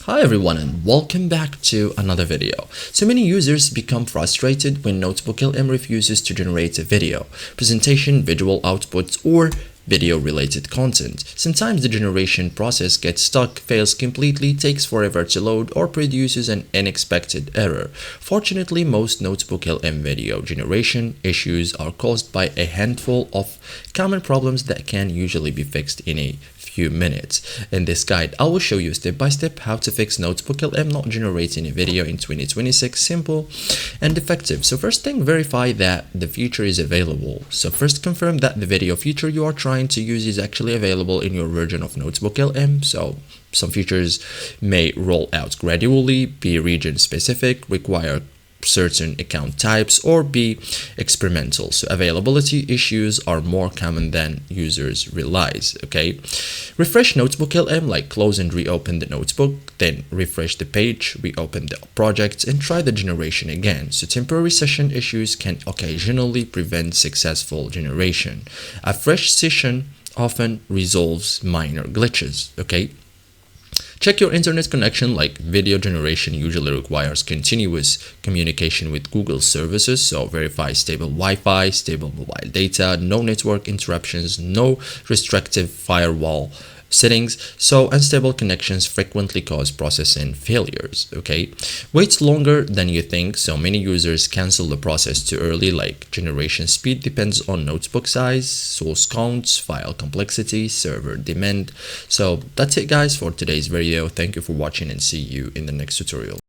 Hi everyone and welcome back to another video. So many users become frustrated when NotebookLM refuses to generate a video, presentation, visual outputs, or video related content. Sometimes the generation process gets stuck, fails completely, takes forever to load, or produces an unexpected error. Fortunately, most NotebookLM video generation issues are caused by a handful of common problems that can usually be fixed in a few minutes. In this guide, I will show you step by step how to fix NotebookLM not generating a video in 2026, simple and effective. So first thing, verify that the feature is available. So first confirm that the video feature you are trying to use is actually available in your version of NotebookLM. So some features may roll out gradually, be region specific, require certain account types, or be experimental. So availability issues are more common than users realize. Okay, refresh NotebookLM, like close and reopen the notebook, then refresh the page, reopen the project, and try the generation again. So temporary session issues can occasionally prevent successful generation. A fresh session often resolves minor glitches. Okay, check your internet connection, like video generation usually requires continuous communication with Google services, so verify stable Wi-Fi, stable mobile data, no network interruptions, no restrictive firewall settings. So unstable connections frequently cause processing failures. Okay, wait longer than you think. So many users cancel the process too early, like generation speed depends on notebook size, source counts, file complexity, server demand. So that's it guys for today's video. Thank you for watching and see you in the next tutorial.